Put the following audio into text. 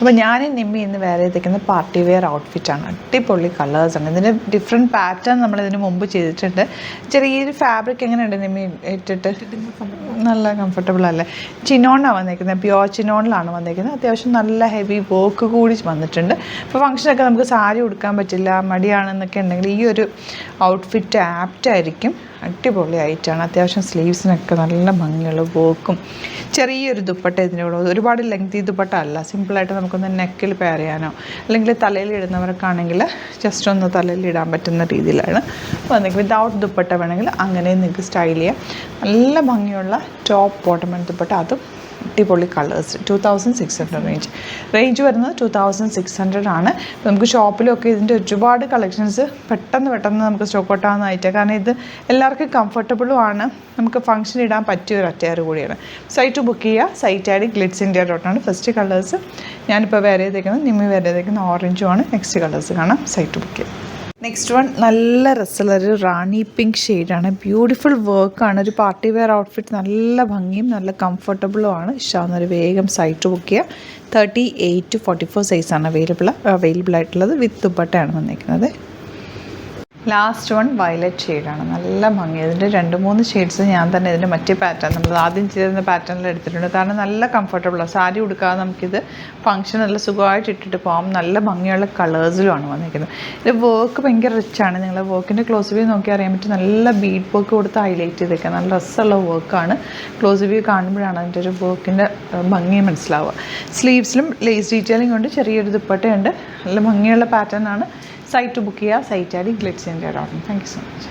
അപ്പോൾ ഞാൻ നിമ്മി ഇന്ന് വേറെ ചെയ്തിരിക്കുന്ന പാർട്ടി വെയർ ഔട്ട്ഫിറ്റാണ്. അടിപൊളി കളേഴ്സാണ്. ഇതിൻ്റെ ഡിഫറെൻറ്റ് പാറ്റേൺ നമ്മളിതിന് മുമ്പ് ചെയ്തിട്ടുണ്ട്. ചെറിയൊരു ഫാബ്രിക് എങ്ങനെയുണ്ട് നിമ്മി ഇട്ടിട്ട്? നല്ല കംഫർട്ടബിൾ അല്ലേ? ചിനോണിലാണ് വന്നിരിക്കുന്നത്, പ്യുവർ ചിനോണിലാണ് വന്നിരിക്കുന്നത്. അത്യാവശ്യം നല്ല ഹെവി വർക്ക് കൂടി വന്നിട്ടുണ്ട്. ഇപ്പോൾ ഫംഗ്ഷനൊക്കെ നമുക്ക് സാരി ഉടുക്കാൻ പറ്റില്ല, മടിയാണെന്നൊക്കെ ഉണ്ടെങ്കിൽ ഈ ഒരു ഔട്ട്ഫിറ്റ് ആപ്റ്റായിരിക്കും. അടിപൊളിയായിട്ടാണ്. അത്യാവശ്യം സ്ലീവ്സിനൊക്കെ നല്ല ഭംഗിയുള്ള വർക്കും ചെറിയൊരു ദുപ്പട്ട ഇതിൻ്റെ കൂടെ. ഒരുപാട് ലെങ്തി ദുപ്പട്ട അല്ല, സിമ്പിളായിട്ട് നമുക്കൊന്ന് നെക്കിൽ പെയർ ചെയ്യാനോ അല്ലെങ്കിൽ തലയിൽ ഇടുന്നവർക്കാണെങ്കിൽ ജസ്റ്റ് ഒന്ന് തലയിൽ ഇടാൻ പറ്റുന്ന രീതിയിലാണ് വന്നിരിക്കുന്നത്. വിതൗട്ട് ദുപ്പട്ട വേണമെങ്കിൽ അങ്ങനെ നിങ്ങൾക്ക് സ്റ്റൈൽ ചെയ്യാം. നല്ല ഭംഗിയുള്ള ടോപ്പ് ബോട്ടം ആൻഡ് ദുപ്പട്ട, അതും അടിപൊളി കളേഴ്സ്. 2600 റേഞ്ച് വരുന്നത് 2600 ആണ്. നമുക്ക് ഷോപ്പിലൊക്കെ ഇതിൻ്റെ ഒരുപാട് കളക്ഷൻസ് പെട്ടെന്ന് നമുക്ക് സ്റ്റോക്ക് ഔട്ടാവുന്നതായിട്ട്, കാരണം ഇത് എല്ലാവർക്കും കംഫർട്ടബിളും ആണ്, നമുക്ക് ഫംഗ്ഷൻ ഇടാൻ പറ്റിയ ഒരു അറ്റയർ കൂടിയാണ്. സൈറ്റ് ബുക്ക് ചെയ്യുക. Site I D glitzindia.com. First colours ഞാനിപ്പോൾ വേറെ ചെയ്തേക്കുന്നത്, നിമ്മി വേറെ ചെയ്തേക്കുന്നത് ഓറഞ്ചുമാണ്. നെക്സ്റ്റ് കളേഴ്സ് കാണാം. സൈറ്റ് ബുക്ക് ചെയ്യുക. നെക്സ്റ്റ് വൺ നല്ല രസമുള്ളൊരു റാണി പിങ്ക് ഷെയ്ഡാണ്. ബ്യൂട്ടിഫുൾ വർക്കാണ്. ഒരു പാർട്ടി വെയർ ഔട്ട്ഫിറ്റ്, നല്ല ഭംഗിയും നല്ല കംഫർട്ടബിളും ആണ്. ഇഷ്ടമാവുന്നൊരു വേഗം സൈറ്റ് ബുക്ക് ചെയ്യുക. 38 to 44 സൈസാണ് അവൈലബിൾ ആയിട്ടുള്ളത്. വിത്ത് ദുപ്പട്ടയാണ് വന്നിരിക്കുന്നത്. ലാസ്റ്റ് വൺ വയലറ്റ് ഷെയ്ഡാണ്. നല്ല ഭംഗി. ഇതിൻ്റെ 2-3 ഷെയ്ഡ്സ് ഞാൻ തന്നെ ഇതിൻ്റെ മറ്റേ പാറ്റേൺ നമ്മൾ ആദ്യം ചെയ്തിരുന്ന പാറ്റേണിൽ എടുത്തിട്ടുണ്ട്. കാരണം നല്ല കംഫർട്ടബിളാണ്. സാരി ഉടുക്കാതെ നമുക്കിത് ഫംഗ്ഷൻ നല്ല സുഖമായിട്ട് ഇട്ടിട്ട് പോകാം. നല്ല ഭംഗിയുള്ള കളേഴ്സിലുമാണ് വന്നിരിക്കുന്നത്. ഇത് വർക്ക് ഭയങ്കര റിച്ചാണ്. നിങ്ങൾ വർക്കിൻ്റെ ക്ലോസ് വ്യൂ നോക്കി അറിയാൻ പറ്റും. നല്ല ബീഡ് വർക്ക് കൊടുത്ത് ഹൈലൈറ്റ് ചെയ്തേക്കുക. നല്ല രസമുള്ള വർക്കാണ്. ക്ലോസ് വ്യൂ കാണുമ്പോഴാണ് അതിൻ്റെ ഒരു വർക്കിൻ്റെ ഭംഗി മനസ്സിലാവുക. സ്ലീവ്സിലും ലേസ് ഡീറ്റെയിലിംഗ് ഉണ്ട്, ചെറിയൊരു ദുപ്പട്ടയുണ്ട്. നല്ല ഭംഗിയുള്ള പാറ്റേൺ ആണ്. സൈറ്റ് ബുക്ക് ചെയ്യുക. Site I D glitzindia.com. Thank you so much.